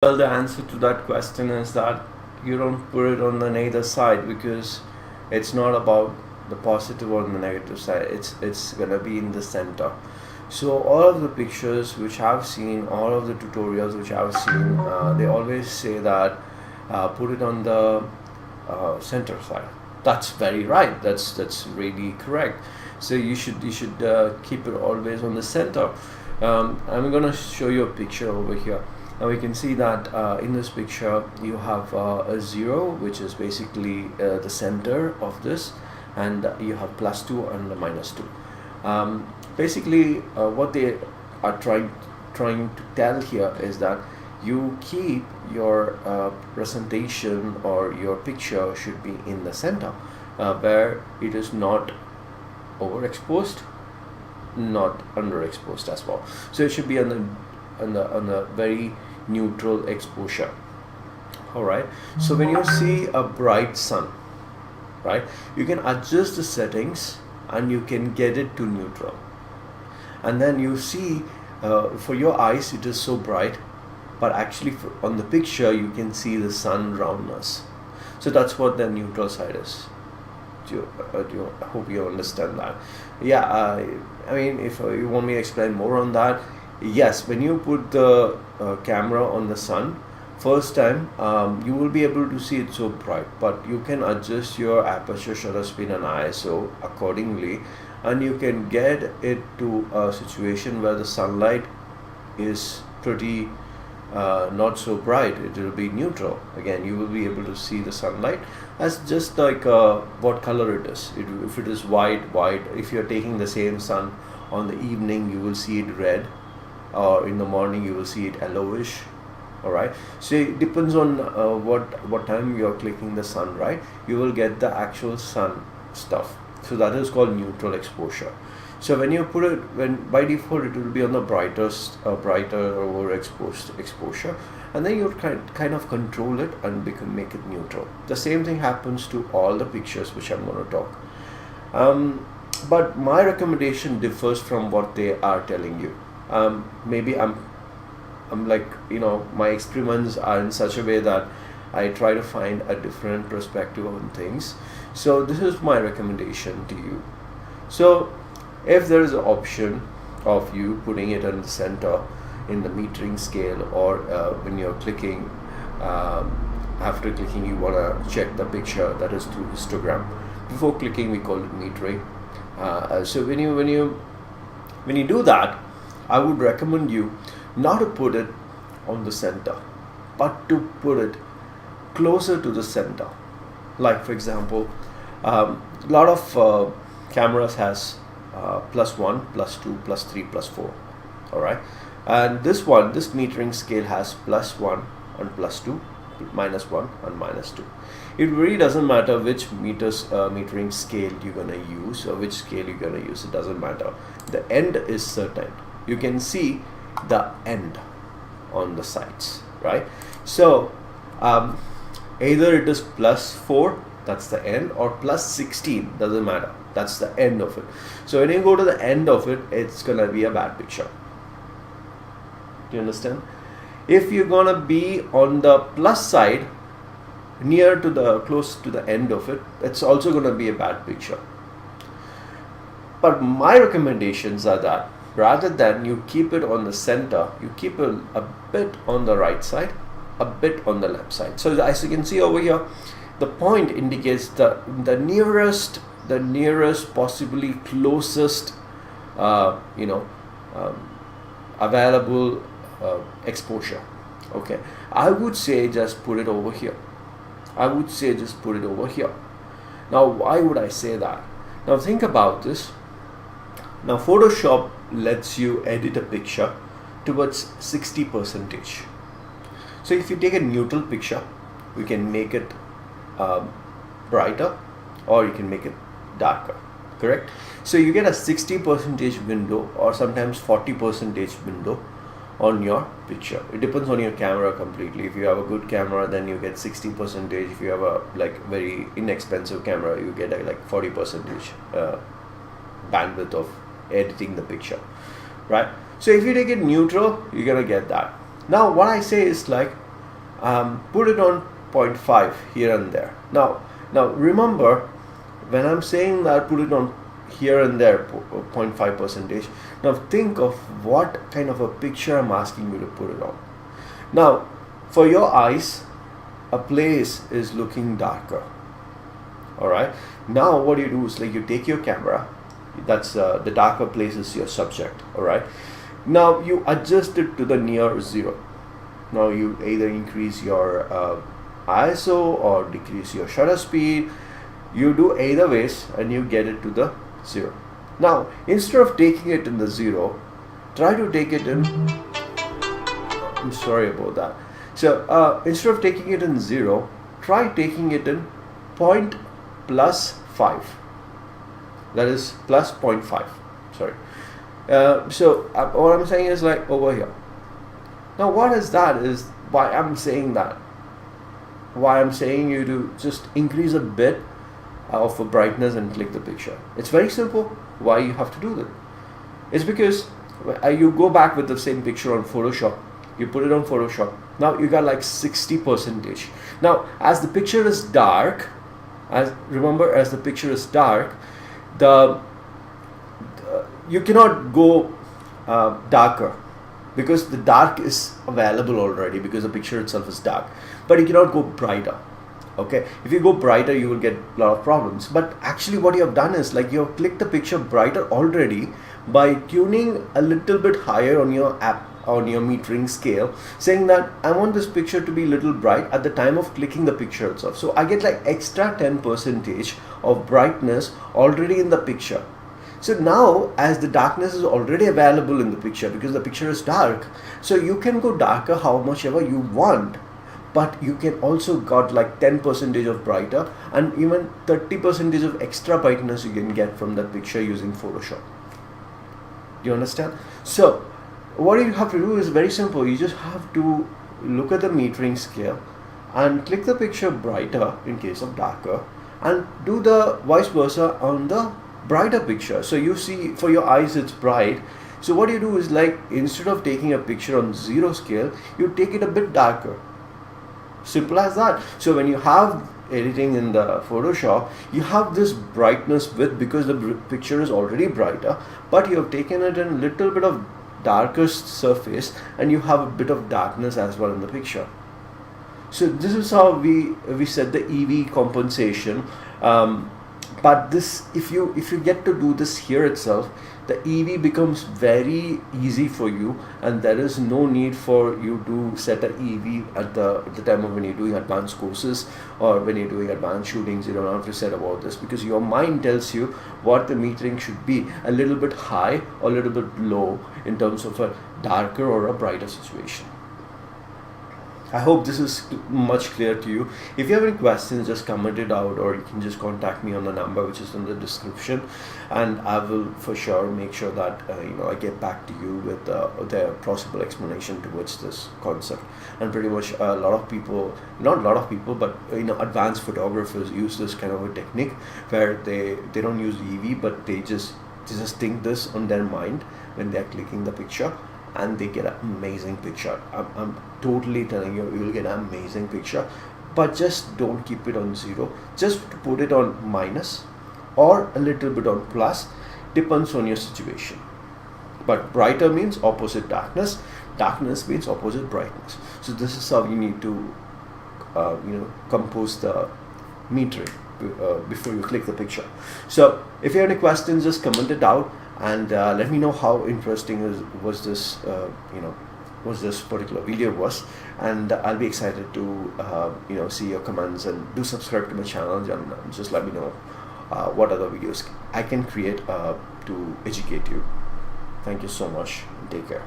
Well, the answer to that question is that you don't put it on the neither side, because it's not about the positive or the negative side. It's gonna be in the center. So all of the pictures which I've seen, all of the tutorials which I've seen, they always say that put it on the center side. That's very right. That's really correct. So you should keep it always on the center. I'm gonna show you a picture over here. Now we can see that in this picture you have a 0, which is basically the center of this, and you have +2 and a -2. Basically, what they are trying to tell here is that you keep your presentation, or your picture should be in the center, where it is not overexposed, not underexposed as well. So it should be on the very neutral exposure. All right. So when you see a bright sun, right, you can adjust the settings and you can get it to neutral. And then you see, for your eyes it is so bright, but actually on the picture you can see the sun roundness. So that's what the neutral side is. I hope you understand that. Yeah, I mean, if you want me to explain more on that, yes, when you put the camera on the sun first time, you will be able to see it so bright, but you can adjust your aperture, shutter speed and ISO accordingly, and you can get it to a situation where the sunlight is pretty not so bright. It will be neutral. Again, you will be able to see the sunlight as just like what color it is. If it is white, if you're taking the same sun on the evening, you will see it red, or in the morning you will see it yellowish. All right, so it depends on what time you're clicking the sun, right? You will get the actual sun stuff. So that is called neutral exposure. So when you put it, by default it will be on the brighter overexposed exposure, and then you kind of control it and make it neutral. The same thing happens to all the pictures which I'm going to talk. But my recommendation differs from what they are telling you. Maybe I'm like, my experiments are in such a way that I try to find a different perspective on things. So this is my recommendation to you. So if there is an option of you putting it in the center in the metering scale, or when you're clicking, after clicking you want to check the picture, that is through histogram. Before clicking we call it metering. So when you do that, I would recommend you not to put it on the center, but to put it closer to the center. Like for example, a lot of cameras has +1, +2, +3, +4. All right, and this metering scale has +1 and +2, -1 and -2. It really doesn't matter which metering scale you're gonna use, or which scale you're gonna use. It doesn't matter. The end is certain. You can see the end on the sides, right? So either it is +4, that's the end, or +16, doesn't matter, that's the end of it. So when you go to the end of it, it's gonna be a bad picture. Do you understand? If you're gonna be on the plus side, close to the end of it, it's also gonna be a bad picture. But my recommendations are that rather than you keep it on the center, you keep it a bit on the right side, a bit on the left side. So as you can see over here, the point indicates the nearest possibly closest available exposure. Okay, I would say just put it over here. Now why would I say that? Now think about this. Now Photoshop lets you edit a picture towards 60%. So if you take a neutral picture, we can make it brighter, or you can make it darker, correct? So you get a 60% window, or sometimes 40% window on your picture. It depends on your camera completely. If you have a good camera, then you get 60%. If you have a very inexpensive camera, you get a 40% bandwidth of editing the picture, right? So if you take it neutral, you're gonna get that. Now what I say is put it on 0.5 here and there. Now remember, when I'm saying that put it on here and there 0.5 percentage, now think of what kind of a picture I'm asking you to put it on. Now for your eyes, a place is looking darker. Alright, now what you do is like you take your camera, that's the darker place is your subject. Alright, now you adjust it to the near zero. Now you either increase your ISO or decrease your shutter speed. You do either ways and you get it to the zero. Now instead of taking it in the zero, try to take it in, I'm sorry about that. So instead of taking it in zero, try taking it in point plus 5. That is plus 0.5. Sorry. So what I'm saying is like over here. Now what is that is why I'm saying that. Why I'm saying you to just increase a bit of a brightness and click the picture. It's very simple. Why you have to do that? It's because you go back with the same picture on Photoshop. You put it on Photoshop. Now you got like 60%. Now as the picture is dark, as the picture is dark, you cannot go darker, because the dark is available already because the picture itself is dark, but you cannot go brighter. Okay, if you go brighter you will get a lot of problems. But actually what you have done is like you have clicked the picture brighter already by tuning a little bit higher on your app, on your metering scale, saying that I want this picture to be little bright at the time of clicking the picture itself. So I get like extra 10% of brightness already in the picture. So now as the darkness is already available in the picture because the picture is dark, so you can go darker how much ever you want, but you can also got like 10% of brighter and even 30% of extra brightness you can get from that picture using Photoshop. Do you understand? So what you have to do is very simple. You just have to look at the metering scale and click the picture brighter in case of darker, and do the vice versa on the brighter picture. So you see for your eyes it's bright. So what you do is like instead of taking a picture on 0 scale, you take it a bit darker. Simple as that. So when you have editing in the Photoshop, you have this brightness width because the picture is already brighter, but you have taken it in a little bit of darkest surface and you have a bit of darkness as well in the picture. So this is how we set the EV compensation. But this, if you get to do this here itself, the EV becomes very easy for you, and there is no need for you to set an EV at the time of when you're doing advanced courses or when you're doing advanced shootings. You don't have to set about this because your mind tells you what the metering should be, a little bit high or a little bit low in terms of a darker or a brighter situation. I hope this is much clear to you. If you have any questions, just comment it out, or you can just contact me on the number which is in the description, and I will for sure make sure that I get back to you with the possible explanation towards this concept. And pretty much a lot of people, not a lot of people, but advanced photographers use this kind of a technique where they don't use EV, but they just think this on their mind when they're clicking the picture, and they get an amazing picture. I'm totally telling you, you will get an amazing picture, but just don't keep it on 0. Just put it on minus or a little bit on plus, depends on your situation. But brighter means opposite darkness, darkness means opposite brightness. So this is how you need to compose the metering before you click the picture. So if you have any questions, just comment it out, and let me know how interesting was this particular video was, and I'll be excited to see your comments, and do subscribe to my channel, and just let me know what other videos I can create to educate you. Thank you so much, and take care.